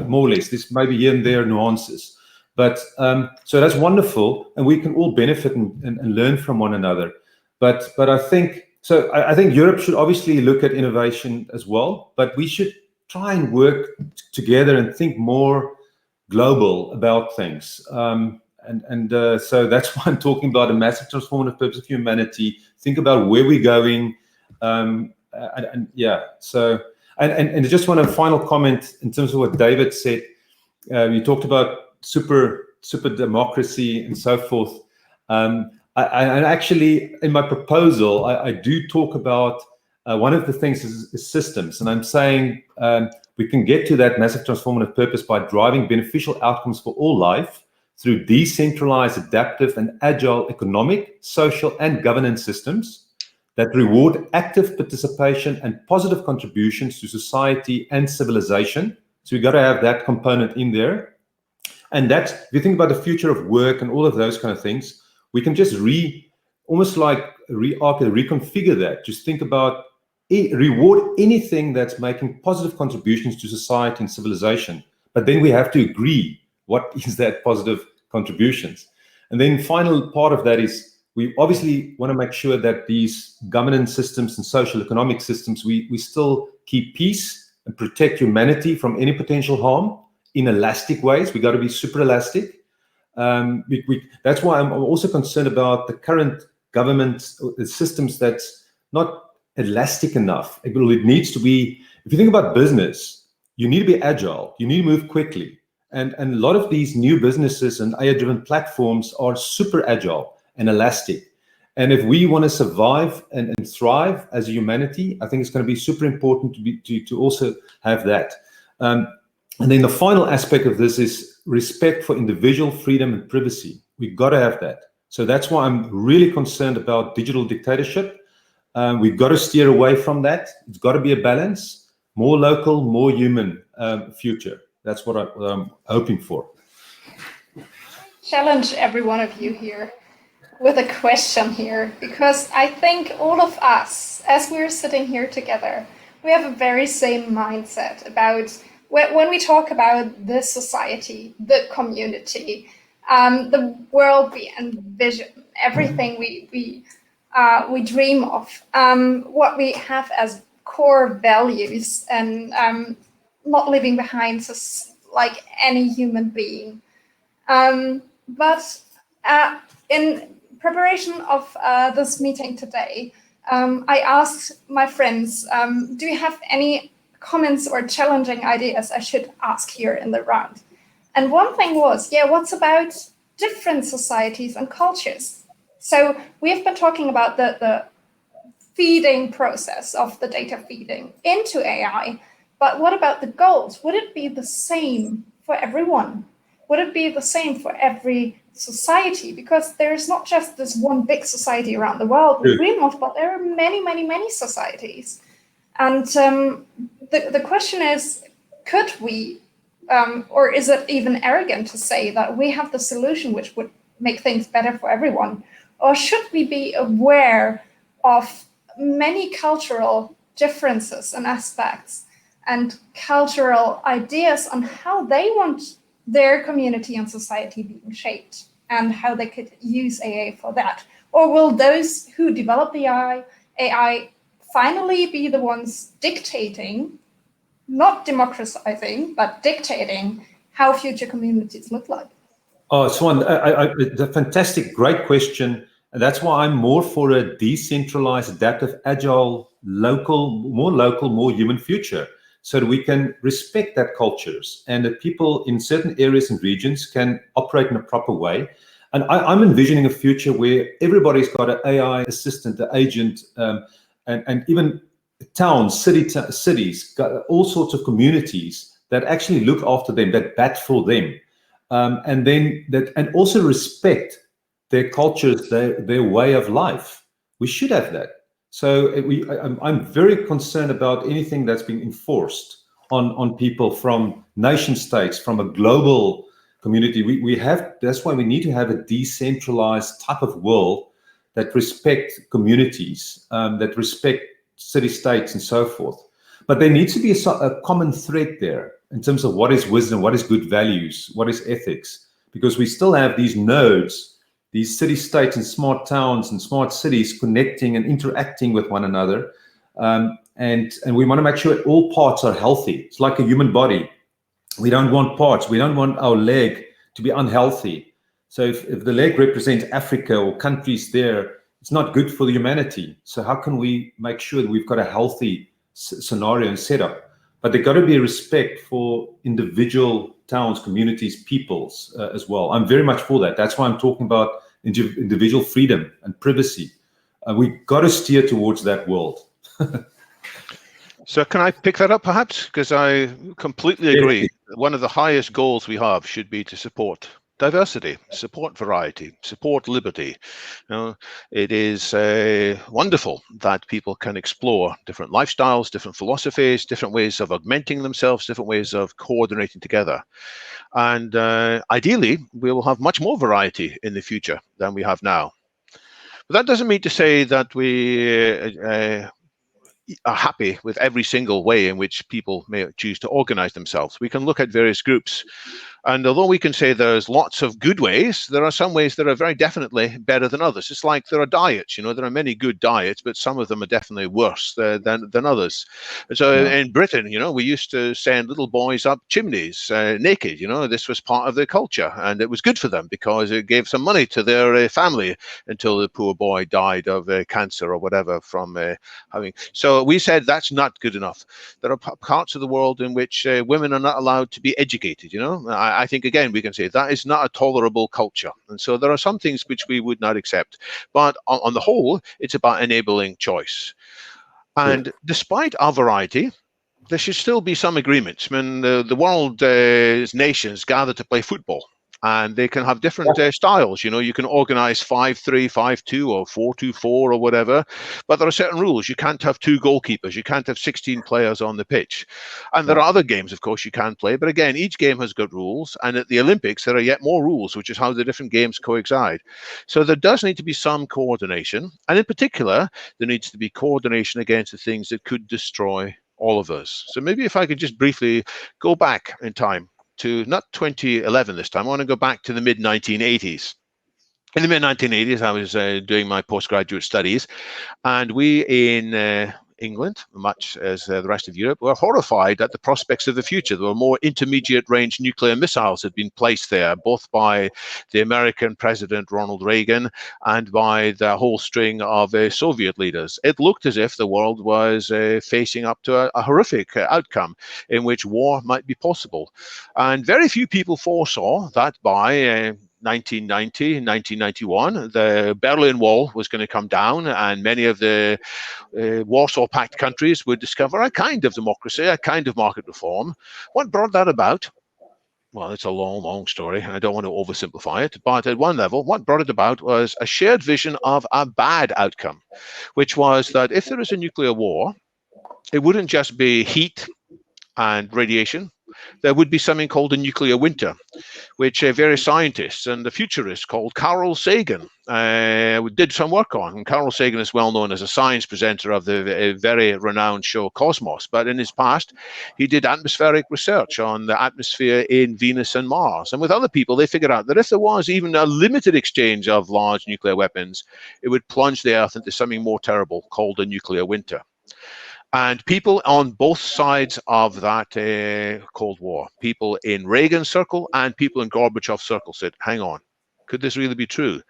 more or less. There's maybe here and there nuances. But so that's wonderful, and we can all benefit and learn from one another. But I think Europe should obviously look at innovation as well, but we should try and work together and think more global about things. So that's why I'm talking about a massive transformative purpose of humanity. Think about where we're going, So I just want a final comment in terms of what David said. You talked about super democracy and so forth. And actually, in my proposal, I do talk about one of the things is systems, and I'm saying we can get to that massive transformative purpose by driving beneficial outcomes for all life through decentralized, adaptive, and agile economic, social, and governance systems that reward active participation and positive contributions to society and civilization. So we've got to have that component in there. And that's, if you think about the future of work and all of those kind of things, we can just almost like reconfigure that. Just think about reward anything that's making positive contributions to society and civilization. But then we have to agree what is that positive contributions. And then final part of that is we obviously want to make sure that these governance systems and social economic systems, we still keep peace and protect humanity from any potential harm. in elastic ways. We got to be super elastic. That's why I'm also concerned about the current government systems that's not elastic enough. It needs to be, if you think about business, you need to be agile, you need to move quickly. And a lot of these new businesses and AI-driven platforms are super agile and elastic. And if we want to survive and thrive as a humanity, I think it's going to be super important to also have that. And then the final aspect of this is respect for individual freedom and privacy. We've got to have that. So that's why I'm really concerned about digital dictatorship. We've got to steer away from that. It's got to be a balance, more local, more human future. That's what I'm hoping for. Challenge every one of you here with a question here, because I think all of us, as we're sitting here together, we have a very same mindset about when we talk about the society, the community, the world we envision, everything we dream of, what we have as core values, and not leaving behind like any human being. But in preparation of this meeting today, I asked my friends, do you have any comments or challenging ideas I should ask here in the round? And one thing was, what's about different societies and cultures? So we've been talking about the feeding process of the data feeding into AI, but what about the goals? Would it be the same for everyone? Would it be the same for every society? Because there's not just this one big society around the world we dream of, but there are many, many, many societies. And the question is, could we, or is it even arrogant to say that we have the solution which would make things better for everyone? Or should we be aware of many cultural differences and aspects and cultural ideas on how they want their community and society being shaped, and how they could use AI for that? Or will those who develop the AI finally be the ones dictating, not democratizing, but dictating how future communities look like? Oh, Swan, it's a fantastic, great question. And that's why I'm more for a decentralized, adaptive, agile, more human future, so that we can respect that cultures and that people in certain areas and regions can operate in a proper way. And I'm envisioning a future where everybody's got an AI assistant, an agent, and even towns, cities, got all sorts of communities that actually look after them, that bat for them, and also respect their cultures, their way of life. We should have that. So I'm very concerned about anything that's being enforced on people from nation states, from a global community. That's why we need to have a decentralized type of world that respect communities, that respect city-states and so forth. But there needs to be a common thread there in terms of what is wisdom, what is good values, what is ethics, because we still have these nodes, these city-states and smart towns and smart cities connecting and interacting with one another. And we want to make sure all parts are healthy. It's like a human body. We don't want parts. We don't want our leg to be unhealthy. So if the leg represents Africa or countries there, it's not good for the humanity. So how can we make sure that we've got a healthy scenario and setup? But there's got to be respect for individual towns, communities, peoples as well. I'm very much for that. That's why I'm talking about individual freedom and privacy. We've got to steer towards that world. So can I pick that up perhaps? Because I completely agree. Yeah. One of the highest goals we have should be to support diversity, support variety, support liberty. It is wonderful that people can explore different lifestyles, different philosophies, different ways of augmenting themselves, different ways of coordinating together. And ideally, we will have much more variety in the future than we have now. But that doesn't mean to say that we are happy with every single way in which people may choose to organize themselves. We can look at various groups And although we can say there's lots of good ways, there are some ways that are very definitely better than others. It's like there are diets, there are many good diets, but some of them are definitely worse than others. And so in Britain, we used to send little boys up chimneys naked. This was part of their culture, and it was good for them because it gave some money to their family until the poor boy died of cancer or whatever from having. So we said that's not good enough. There are parts of the world in which women are not allowed to be educated. I think, again, we can say that is not a tolerable culture. And so there are some things which we would not accept. But on the whole, it's about enabling choice. And despite our variety, there should still be some agreements. I mean, the world's nations gather to play football. And they can have different styles. You can organize 5-3, 5-2, or 4-2-4, or whatever. But there are certain rules. You can't have 2 goalkeepers. You can't have 16 players on the pitch. And there are other games, of course, you can play. But again, each game has got rules. And at the Olympics, there are yet more rules, which is how the different games coincide. So there does need to be some coordination. And in particular, there needs to be coordination against the things that could destroy all of us. So maybe if I could just briefly go back in time to not 2011 this time. I want to go back to the mid-1980s. In the mid-1980s, I was doing my postgraduate studies, and we in England, much as the rest of Europe, were horrified at the prospects of the future. There were more intermediate-range nuclear missiles had been placed there, both by the American President Ronald Reagan and by the whole string of Soviet leaders. It looked as if the world was facing up to a horrific outcome in which war might be possible. And very few people foresaw that by 1990, 1991, the Berlin Wall was going to come down, and many of the Warsaw Pact countries would discover a kind of democracy, a kind of market reform. What brought that about? Well, it's a long, long story. I don't want to oversimplify it. But at one level, what brought it about was a shared vision of a bad outcome, which was that if there is a nuclear war, it wouldn't just be heat and radiation. There would be something called a nuclear winter, which various scientists and the futurist called Carl Sagan did some work on. And Carl Sagan is well known as a science presenter of the very renowned show Cosmos. But in his past, he did atmospheric research on the atmosphere in Venus and Mars. And with other people, they figured out that if there was even a limited exchange of large nuclear weapons, it would plunge the Earth into something more terrible called a nuclear winter. And people on both sides of that Cold War, people in Reagan's circle and people in Gorbachev's circle said, hang on, could this really be true?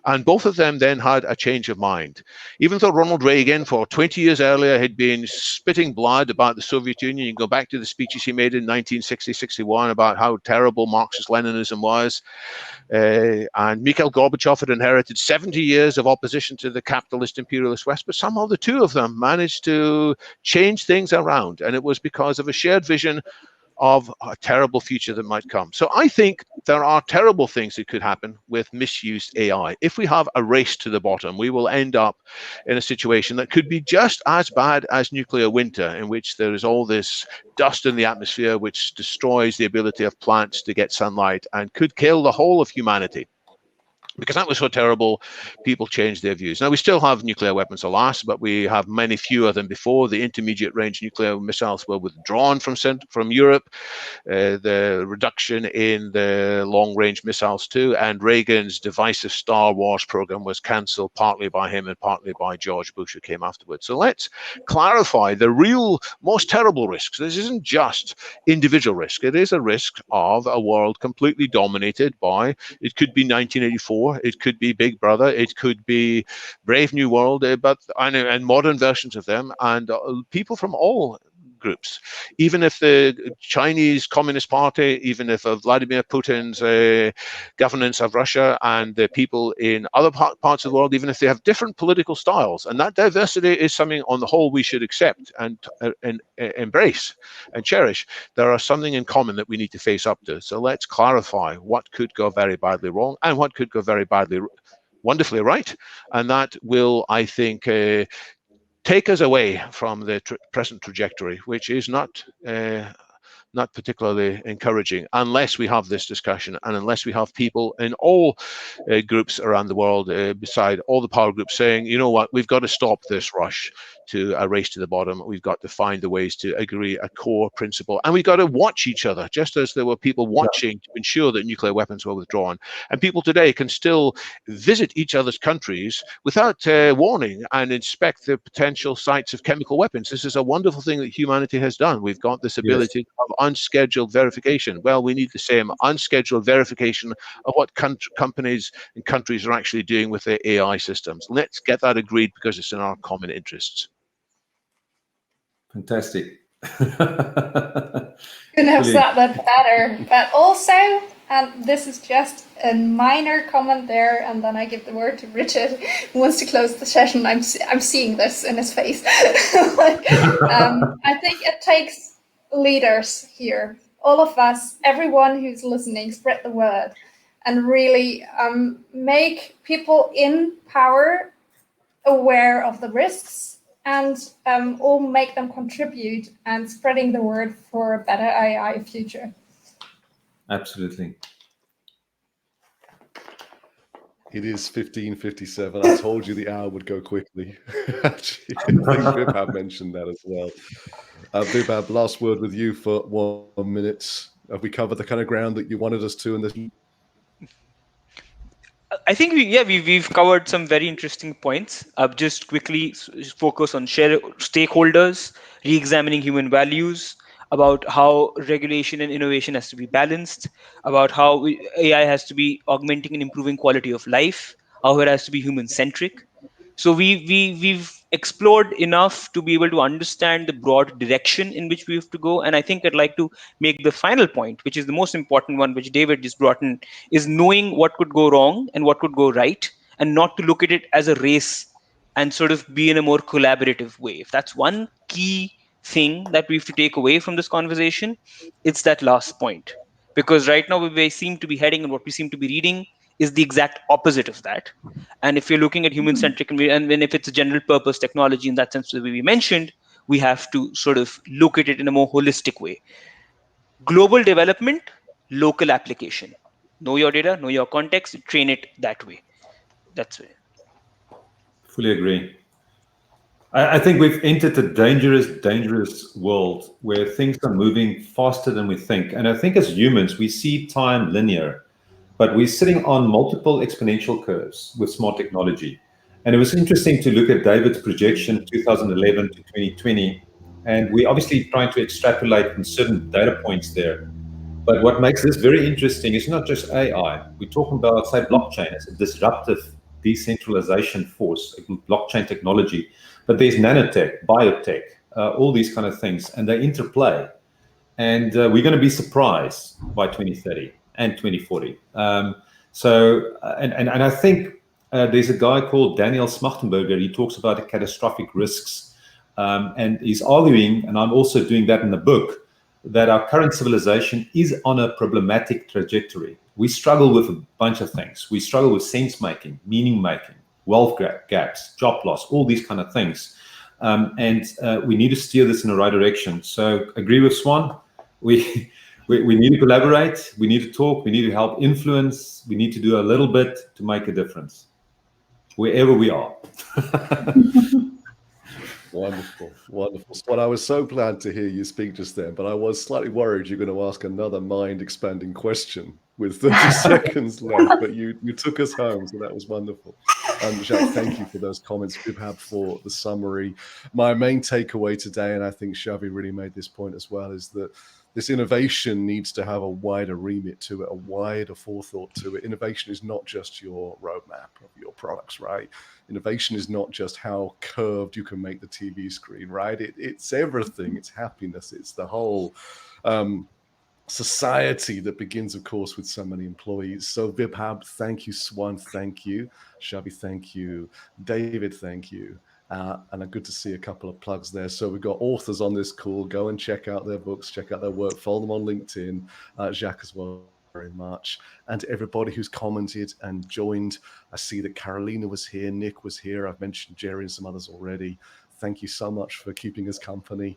And both of them then had a change of mind. Even though Ronald Reagan, for 20 years earlier, had been spitting blood about the Soviet Union, you can go back to the speeches he made in 1960-61 about how terrible Marxist-Leninism was. And Mikhail Gorbachev had inherited 70 years of opposition to the capitalist imperialist West, but somehow the two of them managed to change things around. And it was because of a shared vision of a terrible future that might come. So I think there are terrible things that could happen with misused AI. If we have a race to the bottom, we will end up in a situation that could be just as bad as nuclear winter, in which there is all this dust in the atmosphere which destroys the ability of plants to get sunlight and could kill the whole of humanity. Because that was so terrible, people changed their views. Now, we still have nuclear weapons, alas, but we have many fewer than before. The intermediate-range nuclear missiles were withdrawn from Europe. The reduction in the long-range missiles, too, and Reagan's divisive Star Wars program was cancelled partly by him and partly by George Bush, who came afterwards. So let's clarify the real, most terrible risks. This isn't just individual risk. It is a risk of a world completely dominated by, it could be 1984, it could be Big Brother, it could be Brave New World, and modern versions of them, and people from all groups. Even if the Chinese Communist Party, even if Vladimir Putin's governance of Russia and the people in other parts of the world, even if they have different political styles. And that diversity is something on the whole we should accept and embrace and cherish. There are something in common that we need to face up to. So let's clarify what could go very badly wrong and what could go very badly wonderfully right. And that will, I think, take us away from the present trajectory, which is not not particularly encouraging unless we have this discussion, and unless we have people in all groups around the world, beside all the power groups, saying, you know what, we've got to stop this rush to a race to the bottom. We've got to find the ways to agree a core principle, and we've got to watch each other, just as there were people watching to ensure that nuclear weapons were withdrawn. And people today can still visit each other's countries without warning and inspect the potential sites of chemical weapons. This is a wonderful thing that humanity has done. We've got this ability to have unscheduled verification. Well, we need the same unscheduled verification of what companies and countries are actually doing with their AI systems. Let's get that agreed, because it's in our common interests. Fantastic. Couldn't have said that better. But also, and this is just a minor comment there, and then I give the word to Richard, who wants to close the session. I'm seeing this in his face. I think it takes leaders here. All of us, everyone who's listening, spread the word, and really make people in power aware of the risks, and all make them contribute and spreading the word for a better AI future. Absolutely. It is 15:57. I told you the hour would go quickly. Actually, I think Vibhav mentioned that as well. Vibhav, last word with you for 1 minute. Have we covered the kind of ground that you wanted us to in this? I think we've covered some very interesting points. Just quickly focus on stakeholders, re-examining human values, about how regulation and innovation has to be balanced, about how AI has to be augmenting and improving quality of life, how it has to be human centric. So we've explored enough to be able to understand the broad direction in which we have to go. And I think I'd like to make the final point, which is the most important one, which David just brought in, is knowing what could go wrong and what could go right, and not to look at it as a race and sort of be in a more collaborative way. If that's one key thing that we have to take away from this conversation, it's that last point. Because right now we seem to be heading, and what we seem to be reading is the exact opposite of that. And if you're looking at human-centric, and if it's a general purpose technology in that sense that we mentioned, we have to sort of look at it in a more holistic way. Global development, local application. Know your data, know your context, train it that way. That's it. Fully agree. I think we've entered a dangerous world where things are moving faster than we think. And I think as humans, we see time linear, but we're sitting on multiple exponential curves with smart technology. And it was interesting to look at David's projection 2011 to 2020. And we're obviously trying to extrapolate from certain data points there. But what makes this very interesting is not just AI. We're talking about, say, blockchain as a disruptive decentralization force, blockchain technology. But there's nanotech, biotech, all these kind of things, and they interplay. And we're going to be surprised by 2030 and 2040. And I think there's a guy called Daniel Smachtenberger. He talks about the catastrophic risks. And he's arguing, and I'm also doing that in the book, that our current civilization is on a problematic trajectory. We struggle with a bunch of things. We struggle with sense-making, meaning-making, wealth gaps, job loss, all these kind of things. And we need to steer this in the right direction. So agree with Swan. We need to collaborate. We need to talk. We need to help influence. We need to do a little bit to make a difference, wherever we are. Wonderful, wonderful. Swan, I was so glad to hear you speak just then, but I was slightly worried you're going to ask another mind-expanding question with 30 seconds left, but you took us home, so that was wonderful. Jacques, thank you for those comments. Vibhav for the summary. My main takeaway today, and I think Chhavi really made this point as well, is that this innovation needs to have a wider remit to it, a wider forethought to it. Innovation is not just your roadmap of your products, right? Innovation is not just how curved you can make the TV screen, right? It's everything. It's happiness. It's the whole society that begins, of course, with so many employees. So Vibhav, thank you. Swan, thank you. Chhavi, thank you. David, thank you. And good to see a couple of plugs there. So we've got authors on this call. Go and check out their books, check out their work, follow them on LinkedIn. Jacques as well, very much. And to everybody who's commented and joined. I see that Carolina was here, Nick was here. I've mentioned Jerry and some others already. Thank you so much for keeping us company.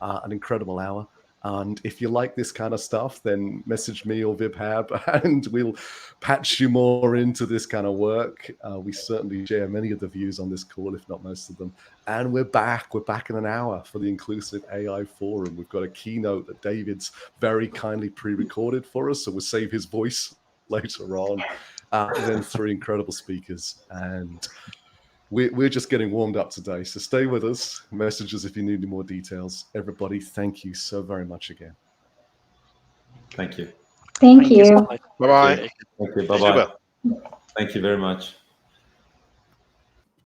An incredible hour. And if you like this kind of stuff, then message me or Vibhav, and we'll patch you more into this kind of work. We certainly share many of the views on this call, if not most of them. And we're back. We're back in an hour for the Inclusive AI Forum. We've got a keynote that David's very kindly pre-recorded for us, so we'll save his voice later on. Then 3 incredible speakers. And we're just getting warmed up today. So stay with us. Message us if you need any more details. Everybody, thank you so very much again. Thank you. Thank you. So much. Bye-bye. Thank you. Bye-bye. Thank you very much.